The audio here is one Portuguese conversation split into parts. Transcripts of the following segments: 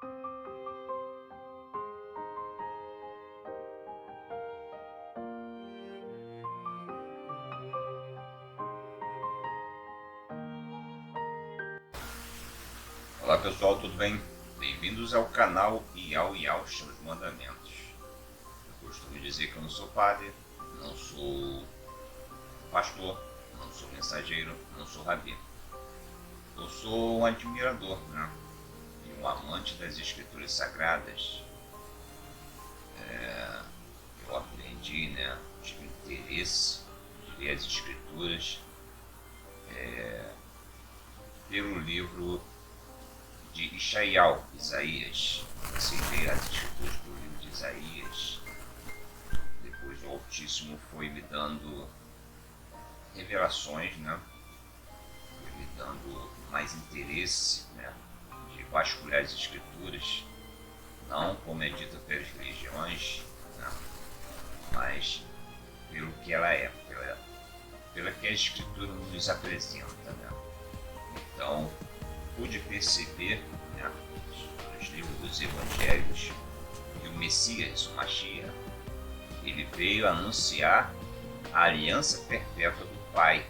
Olá pessoal, tudo bem? Bem-vindos ao canal Iau Iau Chama de Mandamentos. Eu costumo dizer que eu não sou padre, não sou pastor, não sou mensageiro, não sou rabi. Eu sou um admirador, e um amante das escrituras sagradas. Eu aprendi, tive interesse de ler as escrituras pelo livro de Isaías. Comecei a ler as escrituras do livro de Isaías. Depois o Altíssimo foi me dando revelações, foi me dando mais interesse, de vasculhar as escrituras, não como é dita pelas religiões, mas pelo que ela é, pela que a escritura nos apresenta, Então, pude perceber, nos livros dos evangelhos, que o Messias, o Mashiach, ele veio anunciar a aliança perpétua do Pai,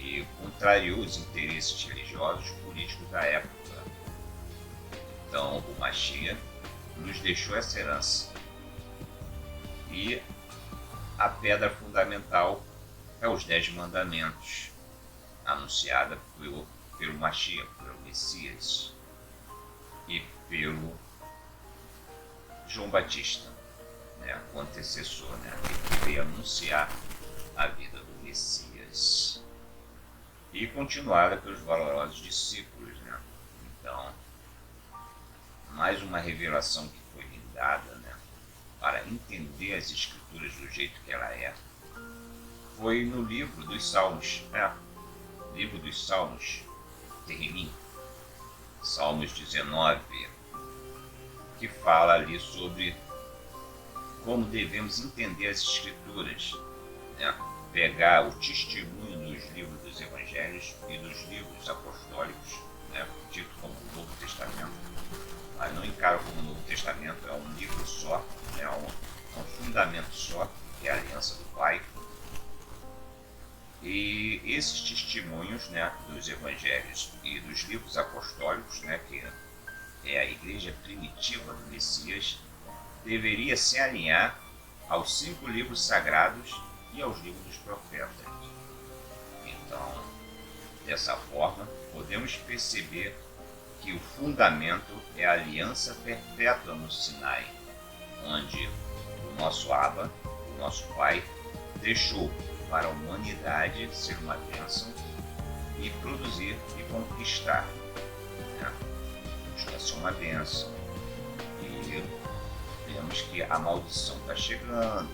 e contrariou os interesses religiosos e políticos da época. Então, o Mashiach nos deixou essa herança. E a pedra fundamental é os 10 mandamentos, anunciada pelo Mashiach, pelo Messias e pelo João Batista, o antecessor, que veio anunciar a vida do Messias, e continuada pelos valorosos discípulos. Então, mais uma revelação que foi me dada, para entender as escrituras do jeito que ela é, foi no livro dos Salmos, livro dos Salmos, Tehillim, Salmos 19, que fala ali sobre como devemos entender as escrituras, pegar o testemunho dos livros dos evangelhos e dos livros apostólicos, dito como o Novo Testamento, mas não encaro como o Novo Testamento, é um livro só, um fundamento só, que é a aliança do Pai. E esses testemunhos, dos evangelhos e dos livros apostólicos, que é a igreja primitiva do Messias, deveria se alinhar aos 5 livros sagrados e aos livros dos profetas. Então, dessa forma, podemos perceber que o fundamento é a aliança perpétua no Sinai, onde o nosso Abba, o nosso Pai, deixou para a humanidade ser uma bênção e produzir e conquistar. Busca ser uma bênção. E vemos que a maldição está chegando,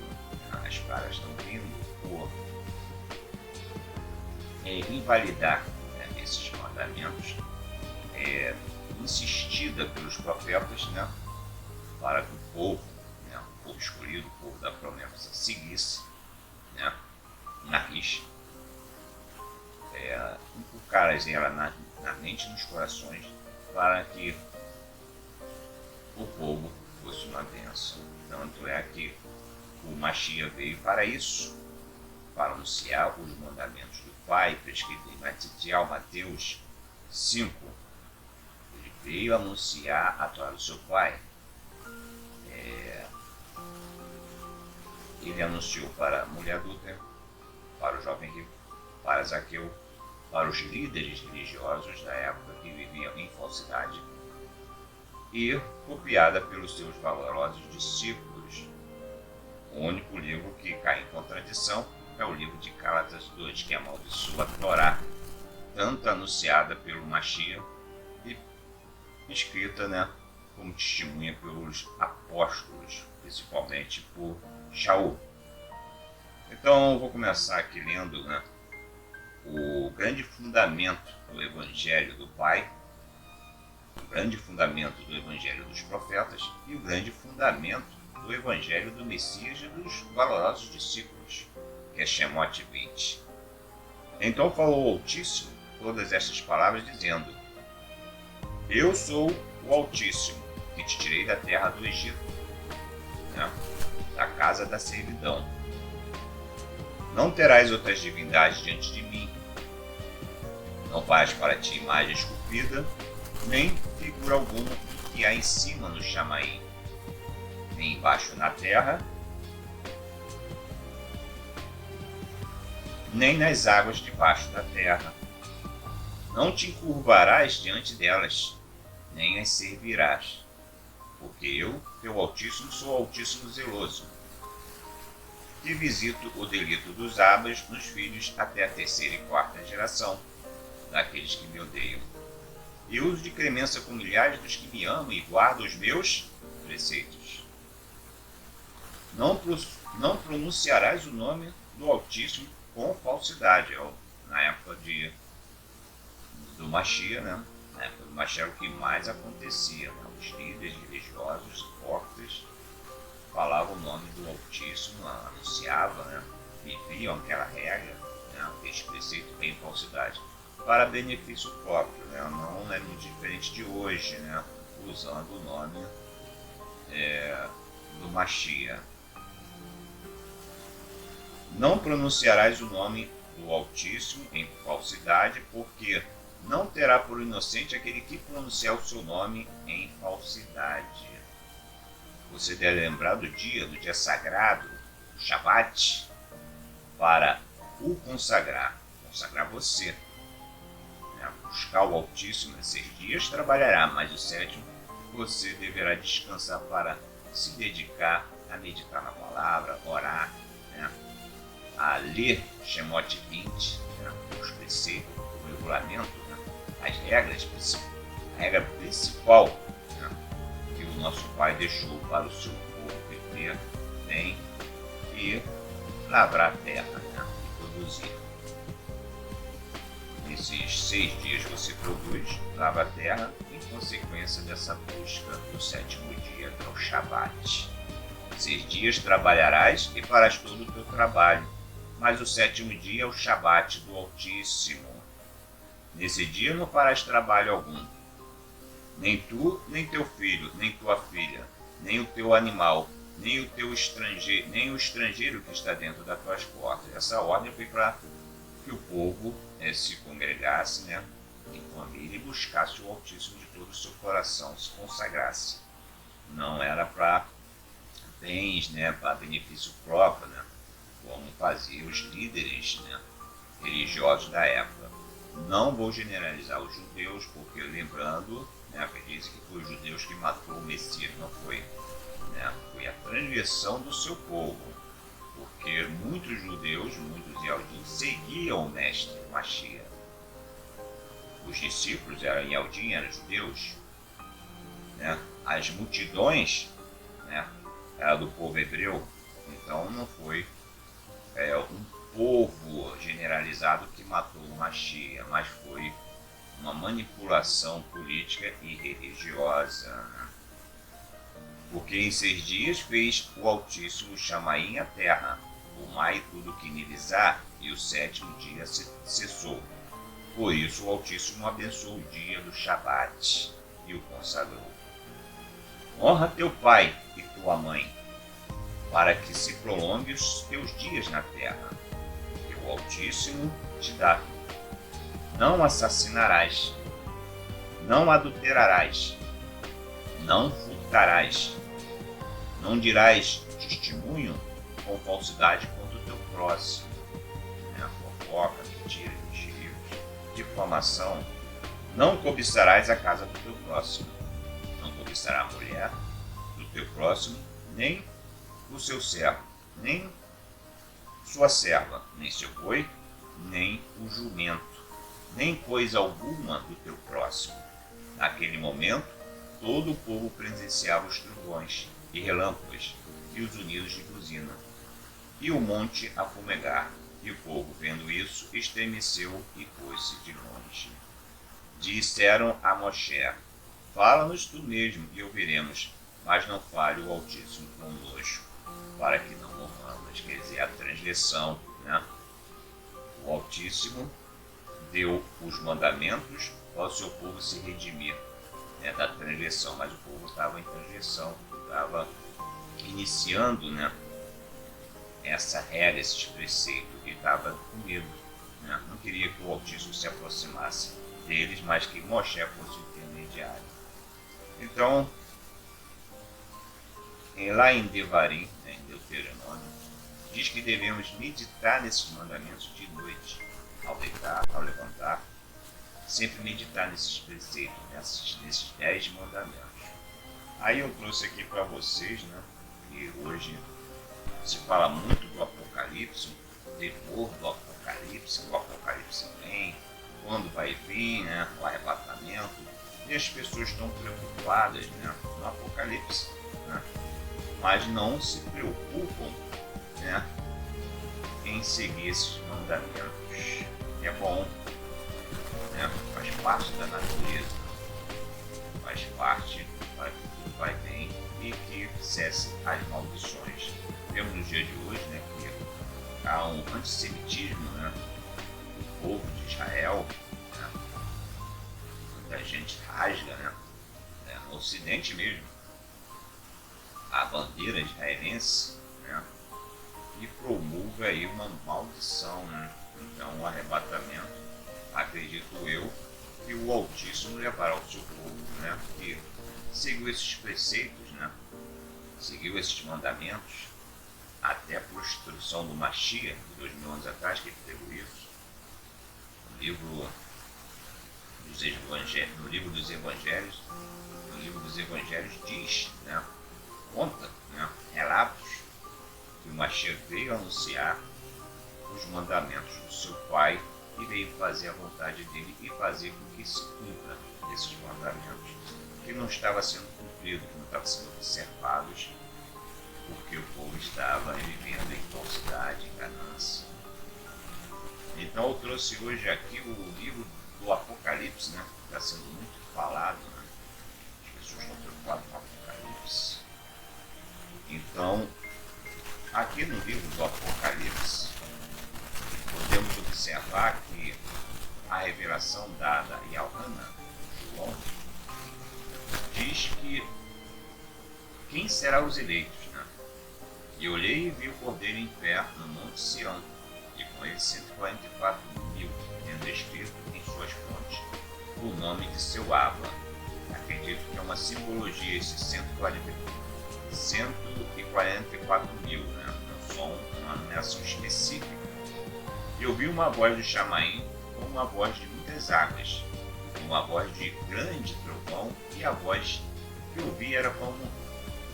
as pragas estão vindo por invalidar esses mandamentos, insistida pelos profetas, para que o povo escolhido, o povo da promessa, seguisse, na rixa, inculcar ela na mente e nos corações, para que o povo fosse uma bênção. Tanto é que o Mashiach veio para isso, para anunciar os mandamentos do Pai, prescritos em Mateus 5. Ele veio anunciar a Torá do seu Pai. Ele anunciou para a mulher adulta, para o jovem rico, para Zaqueu, para os líderes religiosos da época que viviam em falsidade, e copiada pelos seus valorosos discípulos. O único livro que cai em contradição é o livro de Gálatas 2, que amaldiçoa a Torá, tanto anunciada pelo Mashiach e escrita, como testemunha pelos apóstolos, principalmente por Shaul. Então, eu vou começar aqui lendo o grande fundamento do Evangelho do Pai, o grande fundamento do Evangelho dos Profetas e o grande fundamento do Evangelho do Messias e dos valorosos discípulos, que é Shemot 20. Então falou o Altíssimo todas estas palavras, dizendo: Eu sou o Altíssimo, que te tirei da terra do Egito, né? Da casa da servidão. Não terás outras divindades diante de mim. Não farás para ti imagem esculpida, nem figura alguma que há em cima no Chamaim, nem embaixo na terra, nem nas águas debaixo da terra. Não te encurvarás diante delas, nem as servirás, porque eu, teu Altíssimo, sou Altíssimo zeloso, que visito o delito dos abas nos filhos até a terceira e quarta geração daqueles que me odeiam. E uso de clemência com milhares dos que me amam e guardam os meus preceitos. Não pronunciarás o nome do Altíssimo com falsidade. Na época do Mashiach, né? Na época do Mashiach era o que mais acontecia, né? Os líderes religiosos, hipócritas, falavam o nome do Altíssimo, anunciavam, né? Viviam aquela regra, né? Aquele preceito bem falsidade, para benefício próprio, né? Não é muito diferente de hoje, né? Usando o nome do Mashiach. Não pronunciarás o nome do Altíssimo em falsidade, porque não terá por inocente aquele que pronunciar o seu nome em falsidade. Você deve lembrar do dia sagrado, o Shabat, para o consagrar você. Buscar o Altíssimo em 6 dias trabalhará, mas o 7º você deverá descansar para se dedicar a meditar na palavra, orar, né? A ler Shemot 20, né? Os preceitos, o regulamento, né? As regras, a regra principal, né? Que o nosso Pai deixou para o seu povo viver bem e lavrar a terra, né? E produzir. Nesses 6 dias você produz, lava a terra, em consequência dessa busca do 7º dia, que é o Shabat. 6 dias trabalharás e farás todo o teu trabalho, mas o 7º dia é o Shabat do Altíssimo. Nesse dia não farás trabalho algum, nem tu, nem teu filho, nem tua filha, nem o teu animal, nem o estrangeiro que está dentro das tuas portas. Essa ordem foi para que o povo se congregasse, né, em família e buscasse o Altíssimo de todo o seu coração, se consagrasse. Não era para bens, né, para benefício próprio, né, como faziam os líderes, né, religiosos da época. Não vou generalizar os judeus, porque lembrando, né, que dizem que foi os judeus que matou o Messias, não foi, né, foi a transgressão do seu povo. Porque muitos judeus, muitos Yaldim, seguiam o mestre Mashiach. Os discípulos eram Yaldim, eram judeus, né? As multidões, né, eram do povo hebreu. Então não foi um povo generalizado que matou o Mashiach, mas foi uma manipulação política e religiosa, né? Porque em 6 dias fez o Altíssimo Chamaim a terra, o mar e tudo que nele há, e o 7º dia cessou. Por isso o Altíssimo abençoou o dia do Shabat e o consagrou. Honra teu pai e tua mãe, para que se prolongue os teus dias na terra, que o Altíssimo te dá. Não assassinarás, não adulterarás, não furtarás, não dirás testemunho com falsidade contra o teu próximo, né? Fofoca, mentira, difamação. Não cobiçarás a casa do teu próximo, não cobiçará a mulher do teu próximo, nem o seu servo, nem sua serva, nem seu boi, nem o jumento, nem coisa alguma do teu próximo. Naquele momento, todo o povo presenciava os trovões e relâmpagos e os unidos de buzina, e o monte a fumegar. E o povo, vendo isso, estremeceu e pôs-se de longe. Disseram a Moshe: fala-nos tu mesmo e ouviremos, mas não fale o Altíssimo conosco, para que não morramos. Quer dizer, a transgressão, né? O Altíssimo deu os mandamentos para o seu povo se redimir, da transgressão, mas o povo estava em transgressão, estava iniciando, né, essa regra, esses preceitos, e estava com medo, né? Não queria que o Altíssimo se aproximasse deles, mas que Moshe fosse o intermediário. Então, lá em Devarim, né, em Deuteronômio, diz que devemos meditar nesses mandamentos de noite, ao deitar, ao levantar, sempre meditar nesses preceitos, nesses 10 mandamentos. Aí eu trouxe aqui para vocês, né, que hoje se fala muito do Apocalipse, o temor do Apocalipse, que o Apocalipse vem, quando vai vir, né, o arrebatamento, e as pessoas estão preocupadas, né, no Apocalipse, né, mas não se preocupam, né, em seguir esses mandamentos. É bom, né, faz parte da natureza, faz parte para que tudo vai bem e que cesse as maldições. Vemos no dia de hoje, né, que há um antissemitismo, né, do povo de Israel, né, muita gente rasga, né, no Ocidente mesmo, a bandeira israelense, né, e promulga aí uma maldição, né. Então o arrebatamento, acredito eu, que o Altíssimo levará ao seu povo, né, que seguiu esses preceitos, né, seguiu esses mandamentos, até por instrução do Mashiach, de 2000 anos atrás, que ele pregou isso. No livro dos Evangelhos diz, né, conta, né, relatos que o Mashiach veio anunciar os mandamentos do seu Pai e veio fazer a vontade dele e fazer com que se cumpra esses mandamentos, que não estava sendo cumprido, que não estava sendo observados, porque o povo estava vivendo em falsidade, em ganância. Então eu trouxe hoje aqui o livro do Apocalipse, né, que está sendo muito falado, né? As pessoas estão preocupadas com o Apocalipse. Então, aqui no livro do Apocalipse, podemos observar que a revelação dada a Yohanan, João, diz que quem será os eleitos, né? E olhei e vi o Cordeiro em pé no Monte Sião, e com ele 144.000, tendo escrito em suas frontes o nome de seu Abba. Acredito que é uma simbologia esses 144.000, né? Não são uma numeração específica. E ouvi uma voz de Chamaim, como uma voz de muitas águas, uma voz de grande trovão, e a voz que ouvi era como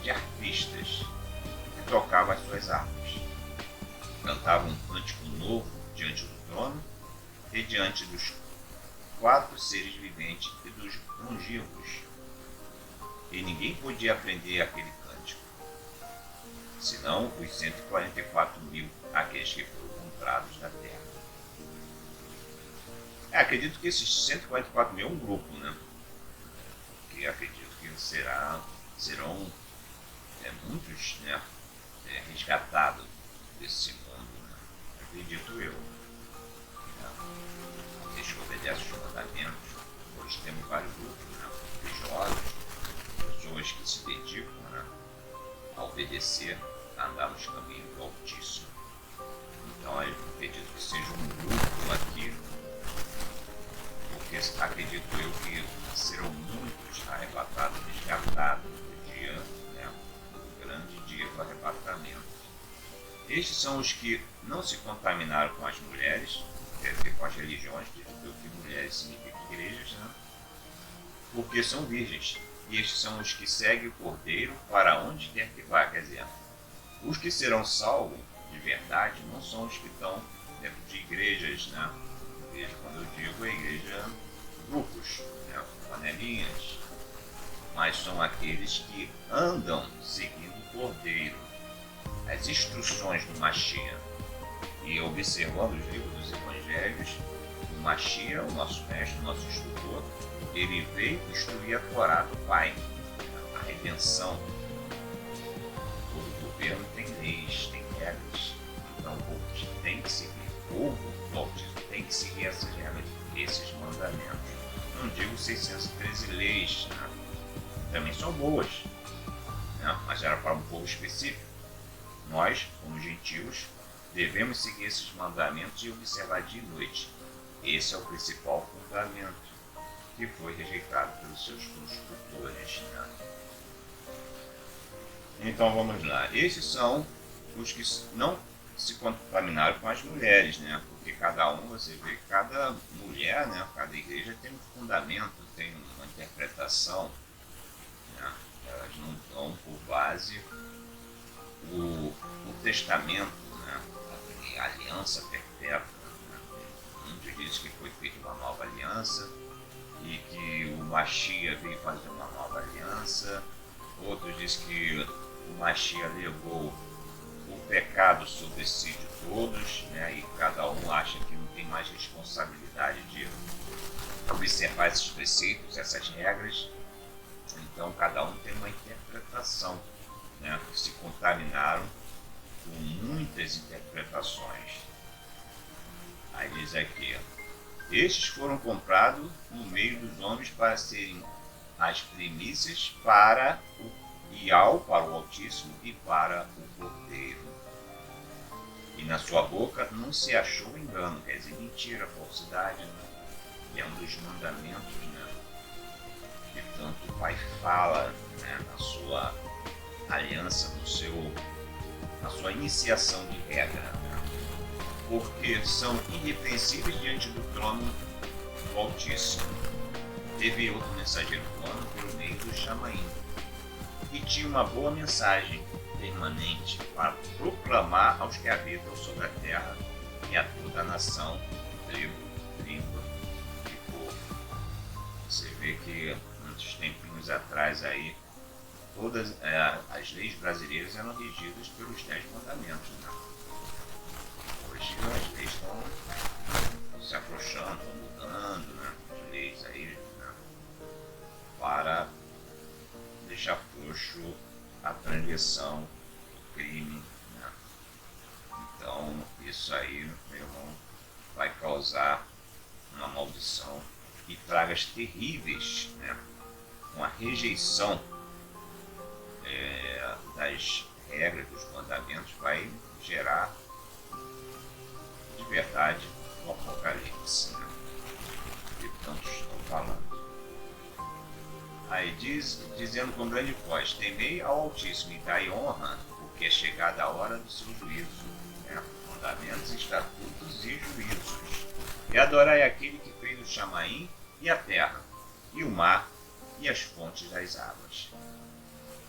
de arpistas que tocavam as suas harpas. Cantavam um cântico novo diante do trono e diante dos 4 seres viventes e dos longínquos. E ninguém podia aprender aquele cântico, senão os 144.000, aqueles que foram comprados da terra. Acredito que esses 144.000 é um grupo, né? Que acredito que serão muitos, né, resgatados desse mundo, né? Acredito eu. Aqueles que obedecem os mandamentos. Hoje temos vários grupos, né? Religiosos, pessoas que se dedicam, né, a obedecer, a andar nos caminhos do Altíssimo. Então eu acredito que seja um grupo aqui, porque acredito eu que serão muitos arrebatados, resgatados no dia, né, no grande dia do arrebatamento. Estes são os que não se contaminaram com as mulheres, quer dizer, com as religiões, que mulheres significa igrejas, né, porque são virgens. E estes são os que seguem o Cordeiro para onde quer que vá. Quer dizer, os que serão salvos de verdade não são os que estão dentro de igrejas, né? Igreja, quando eu digo, é igreja, grupos, né? Panelinhas, mas são aqueles que andam seguindo o Cordeiro, as instruções do Mashiach. E observando os livros dos Evangelhos, o Mashiach, o nosso mestre, o nosso instrutor, ele veio instruir a Torá do Pai, a redenção. Todo governo tem leis, tem regras, então o povo tem que seguir. O povo tem que seguir essas regras, esses mandamentos. Não digo 613 leis, né? também são boas, né? Mas era para um povo específico. Nós, como gentios, devemos seguir esses mandamentos e observar dia e noite. Esse é o principal fundamento que foi rejeitado pelos seus construtores, né? Então vamos lá. Esses são os que não se contaminaram com as mulheres, né? Porque cada um, você vê, cada mulher, né? Cada igreja tem um fundamento, tem uma interpretação, né? Elas não dão por base o testamento, né? A aliança perpétua, né? Muitos dizem que foi feita uma nova aliança e que o Machia veio fazer uma nova aliança. Outros dizem que o Machia levou o pecado sobre si de todos, né? E cada um acha que não tem mais responsabilidade de observar esses preceitos, essas regras. Então cada um tem uma interpretação, né? Se contaminaram com muitas interpretações. Aí diz aqui: estes foram comprados no meio dos homens para serem as primícias para o para o Altíssimo e para o Cordeiro. E na sua boca não se achou engano, quer dizer, mentira, falsidade, né? E é um dos mandamentos, né? Que tanto o Pai fala, né? Na sua aliança, na sua iniciação de regra, né? Porque são irrepreensíveis diante do trono do Altíssimo. Teve outro mensageiro voando pelo meio do Chamaim, e tinha uma boa mensagem permanente para proclamar aos que habitam sobre a terra e a toda a nação, tribo, língua e povo. Você vê que muitos tempinhos atrás aí, todas as leis brasileiras eram regidas pelos 10 mandamentos, né? Hoje as leis estão se afrouxando, estão mudando, né? As leis aí, né? Para deixar frouxo a transgressão, o crime, né? Então isso aí, meu irmão, vai causar uma maldição e pragas terríveis, né? Uma rejeição das regras, dos mandamentos, vai gerar de verdade o apocalipse, né? Que tantos estão falando. Aí dizendo com grande voz: temei ao Altíssimo e dai honra, porque é chegada a hora do seu juízo, né? Mandamentos, estatutos e juízos. E adorai aquele que fez o Chamaim e a terra, e o mar, e as fontes das águas.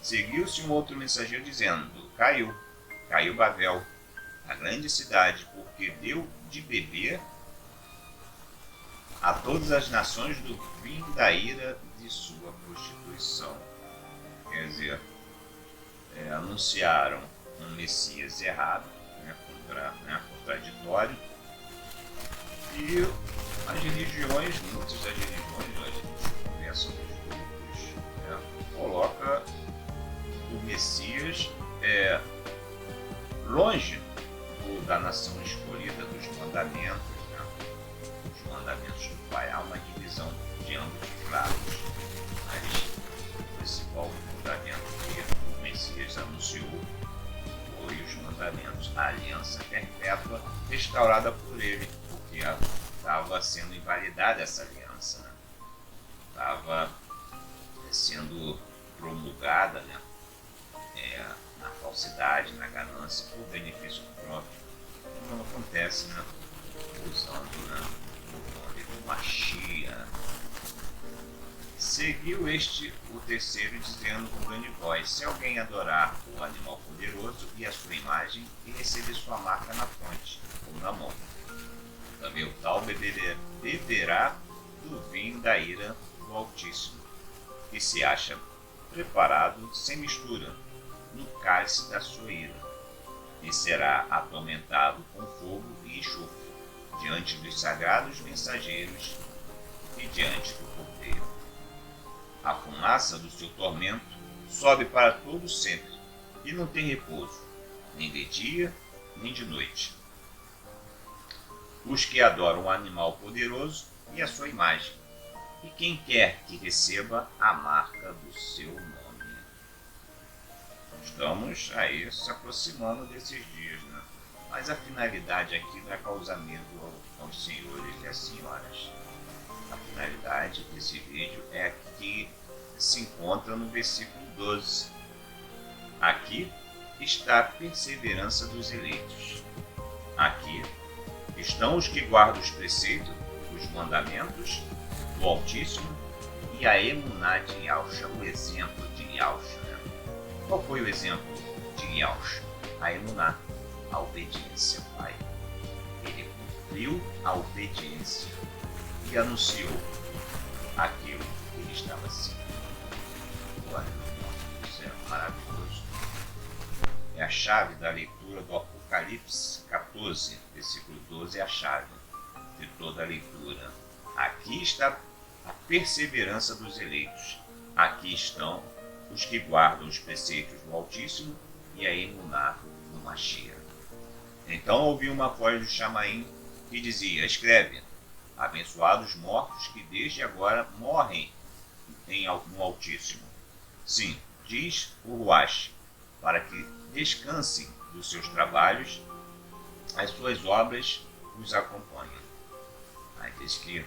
Seguiu-se um outro mensageiro dizendo: caiu Babel, a grande cidade, porque deu de beber a todas as nações do vinho da ira de sua prostituição. Quer dizer, anunciaram um Messias errado, né, contraditório, e as religiões, muitas das religiões, a gente conversa nos grupos, né, coloca o Messias longe da nação escolhida, dos mandamentos, né, os mandamentos do Pai. Há uma divisão de ambos os lados, mas o principal mandamento que o Messias anunciou foi os mandamentos, a aliança perpétua restaurada por ele, porque estava sendo invalidada essa aliança, né? Estava sendo promulgada, né? Na falsidade, na ganância, por benefício próprio, como acontece, né? Usando, né, o nome do Machia. Seguiu o terceiro, dizendo com grande voz: se alguém adorar o animal poderoso e a sua imagem, e receber sua marca na fronte ou na mão, também o tal beberá do vinho da ira do Altíssimo, que se acha preparado sem mistura no cálice da sua ira, e será atormentado com fogo e enxofre diante dos sagrados mensageiros e diante do Cordeiro. A fumaça do seu tormento sobe para todo sempre, e não tem repouso, nem de dia, nem de noite. Os que adoram o animal poderoso e a sua imagem, e quem quer que receba a marca do seu nome. Estamos aí se aproximando desses dias, né? Mas a finalidade aqui não é causar medo aos senhores e às senhoras. A finalidade desse vídeo é a que se encontra no versículo 12. Aqui está a perseverança dos eleitos. Aqui estão os que guardam os preceitos, os mandamentos do Altíssimo e a emuná de Yahshua, o exemplo de Yahshua. Qual foi o exemplo de Yahshua? A emuná, a obediência ao Pai. Ele cumpriu a obediência e anunciou aquilo que ele estava seguindo. Glória ao nome do céu, maravilhoso. É a chave da leitura do Apocalipse 14, versículo 12, é a chave de toda a leitura. Aqui está a perseverança dos eleitos. Aqui estão os que guardam os preceitos do Altíssimo e a emuná do Mashiach. Então ouvi uma voz do Chamaim que dizia: escreve, abençoados os mortos que desde agora morrem no Altíssimo. Sim, diz o Ruach, para que descansem dos seus trabalhos, as suas obras os acompanham. Aí diz que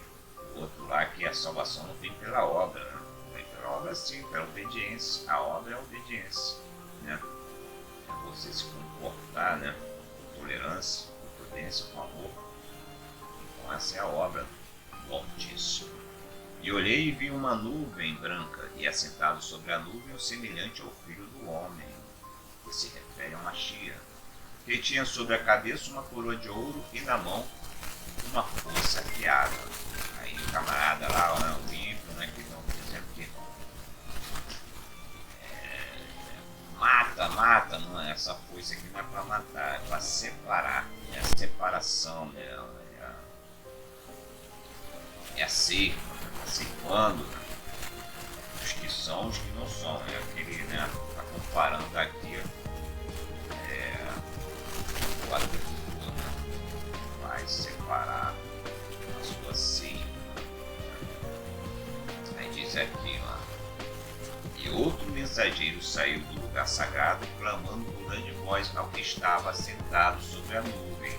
o outro lá, que a salvação não vem pela obra, né? Vem pela obra sim, pela obediência. A obra é a obediência, né? É você se comportar, né? Com tolerância, com prudência, com amor. Então essa é a obra do Altíssimo. E olhei e vi uma nuvem branca, e assentado sobre a nuvem o semelhante ao Filho do Homem, que se refere a Mashiach, que tinha sobre a cabeça uma coroa de ouro e na mão uma foice afiada. Aí o camarada lá, né, o ímpio, né, que não dizendo que mata, não é? Essa foice aqui não é para matar, é para separar, é a separação dela, é a ceifa, ceifando, né? Os que são, os que não são, é aquele, né, tá comparando aqui, o agricultor, né, vai separar a sua ceifa. Aí diz aqui, ó, e outro mensageiro saiu do lugar sagrado, clamando com grande voz ao que estava sentado sobre a nuvem: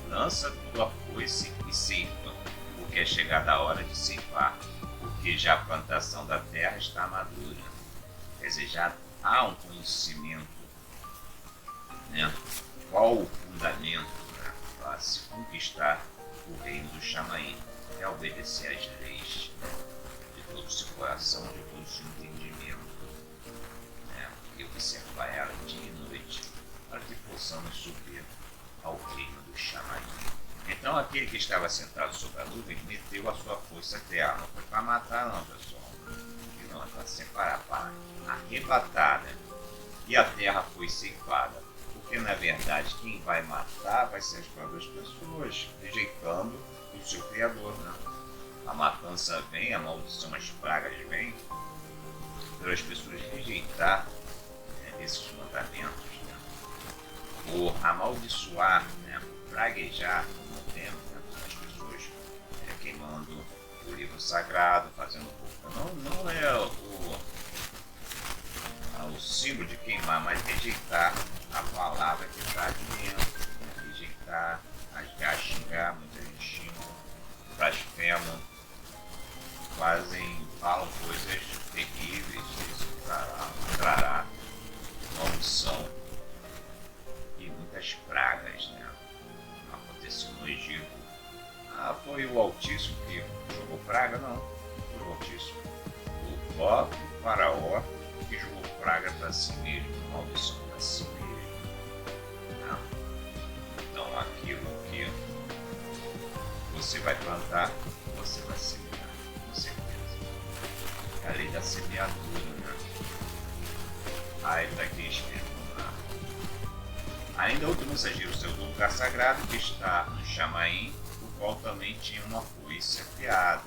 lança tua foice e ceifa, porque é chegada a hora de ceifar, porque já a plantação da terra está madura. Quer dizer, já há um conhecimento, né? Qual o fundamento, né, para se conquistar o reino do Chamaim? É obedecer às leis, né, de todo o seu coração, de todo o seu entendimento, né, e observar ela dia e noite, para que possamos subir ao reino do Chamaim. Então aquele que estava sentado sobre a nuvem meteu a sua força à terra. Não foi para matar não, pessoal. Não, é para separar, para arrebatar, né? E a terra foi ceifada. Porque na verdade quem vai matar vai ser as próprias pessoas, rejeitando o seu Criador, né? A matança vem, a maldição, as pragas vêm, pelas pessoas rejeitar, né, esses mandamentos, né? Por amaldiçoar, né? Praguejar no tempo, né? As pessoas queimando o livro sagrado, fazendo não é o símbolo de queimar, mas rejeitar a palavra que está de dentro, né? Rejeitar, rasgar, xingar, muita gente xinga, blasfema, falam coisas terríveis, isso trará maldição e muitas pragas, né? Aconteceu no Egito. Foi o Altíssimo que jogou praga? Não, foi o Altíssimo. O próprio Faraó que jogou praga para si mesmo, maldição para si mesmo. Né? Então aquilo que você vai plantar, você vai semear, com certeza. É a lei da semeadura, né? Aí está aqui escrito. Ainda outro mensageiro saiu do lugar sagrado que está no Chamaim, o qual também tinha uma foice afiada.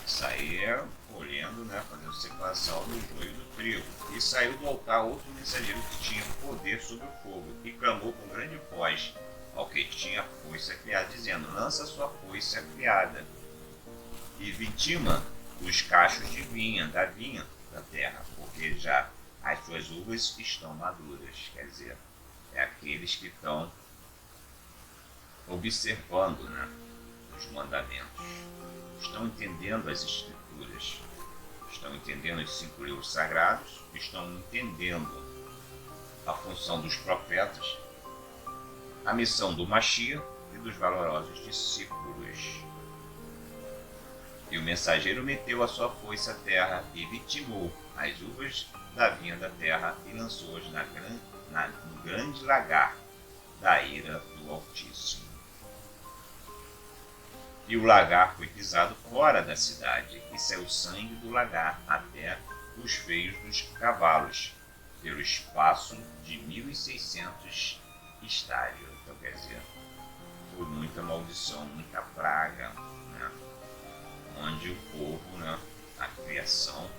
Saía colhendo, né, fazendo separação do joio do trigo. E saiu do altar outro mensageiro que tinha poder sobre o fogo, e clamou com grande voz ao que tinha foice afiada, dizendo: lança sua foice afiada, e vitima os cachos de vinha, da terra, porque já as suas uvas estão maduras, quer dizer, é aqueles que estão observando, né, os mandamentos, estão entendendo as escrituras, estão entendendo os 5 livros sagrados, estão entendendo a função dos profetas, a missão do Mashiach e dos valorosos discípulos. E o mensageiro meteu a sua foice à terra e vitimou as uvas da vinha da terra e lançou-as no grande lagar da ira do Altíssimo. E o lagar foi pisado fora da cidade, e saiu sangue do lagar até os feios dos cavalos, pelo espaço de 1.600 estádios. Então, quer dizer, foi muita maldição, muita praga, né? Onde o povo, né, a criação,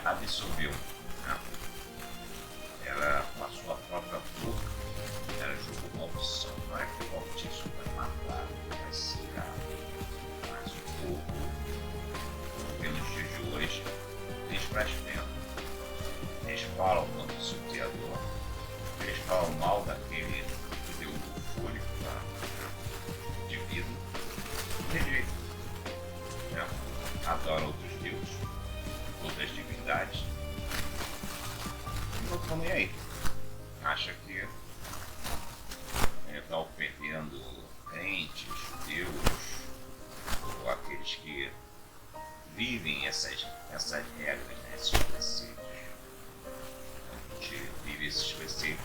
absorveu, né? Ela, com a sua própria boca, ela jogou maldição. Não é que o Altíssimo vai matar, vai cegar, mas o povo, pelos dias de hoje, eles blasfemam. Eles falam contra o seu Criador, eles falam mal daquele que deu o fôlego de vida, rejeitam, né? Adoram outros deuses, outras divindades, e não estão nem aí. Acha que está ofendendo crentes, judeus, ou aqueles que vivem essas regras, né, esses preceitos. A gente vive esses preceitos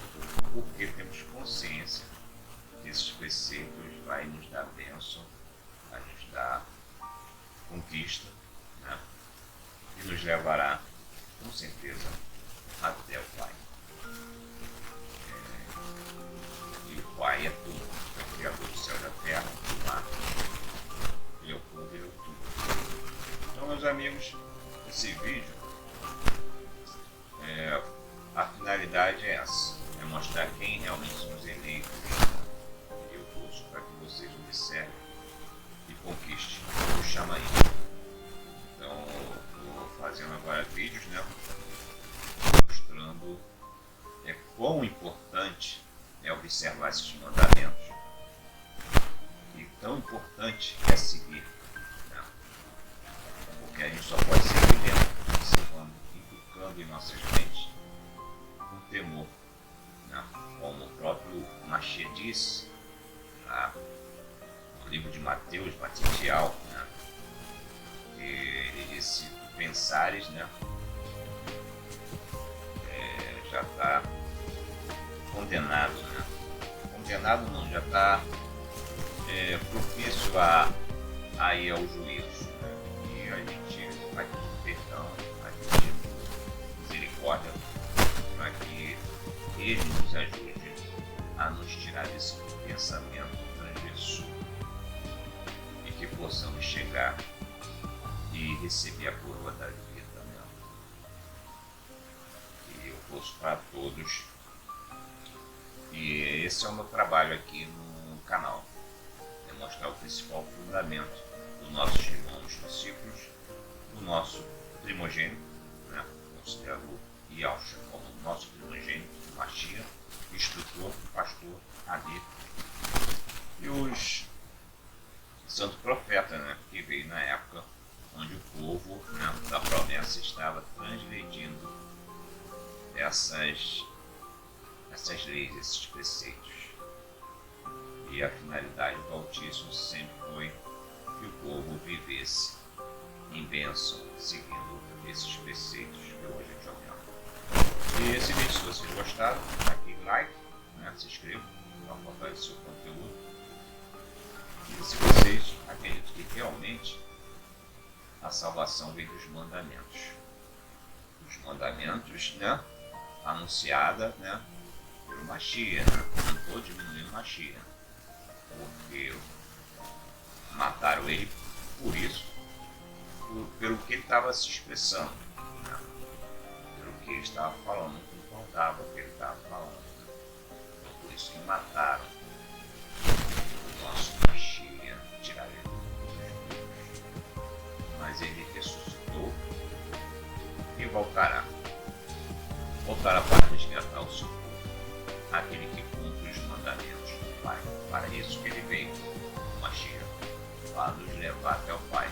porque temos consciência que esses preceitos vai nos dar bênção, vai nos dar conquista, né, e nos levará, com certeza, até o Pai. E o Pai é tudo, é o Criador do céu e da terra, do mar. Ele é o povo, ele é o tudo. Então, meus amigos, esse vídeo, a finalidade é essa, é mostrar quem realmente são os eleitos. Eu torço para que vocês observem e conquistem o xamanismo. Então, estou fazendo agora vídeos, né, mostrando quão importante é observar esses mandamentos e tão importante é seguir, né? Porque a gente só pode seguir dentro, observando, inculcando em nossas mentes um temor, né? Como o próprio Mashiach disse, no livro de Mateus, Batitial, né? Ele disse: pensares, né, já está condenado, né? Condenado não, já está propício a ir ao juízo, né? E a gente vai pedir perdão, vai pedir misericórdia para que Ele nos ajude a nos tirar desse pensamento transgressor e que possamos chegar e receber a coroa da vida, né? E eu posso para todos. E esse é o meu trabalho aqui no canal, é mostrar o principal fundamento dos nossos irmãos discípulos, do nosso primogênito, né, considerado Yahushua como nosso primogênito, Mashiach, instrutor, pastor, Abi, e os santos profetas, né, que veio na época onde o povo, né, da promessa estava transgredindo essas leis, esses preceitos. E a finalidade do Altíssimo sempre foi que o povo vivesse em bênção, seguindo esses preceitos que hoje a gente alcança. E esse vídeo, se vocês gostaram, dá aquele like, né, se inscreva para fortalecer o conteúdo. E se vocês acreditam que realmente a salvação vem dos mandamentos. Os mandamentos, né, anunciada, né, pelo Mashiach, né? Não estou diminuindo o Mashiach, porque mataram ele por isso, pelo que ele estava se expressando, né? Pelo que ele estava falando, não concordava com o que ele estava falando, né? Então, por isso que mataram o nosso Mashiach, tiraram ele dos judeus. Mas mas ele ressuscitou e voltará. Voltará para resgatar o seu povo, aquele que cumpre os mandamentos do Pai. Para isso que ele veio, o Mashiach, para nos levar até o Pai.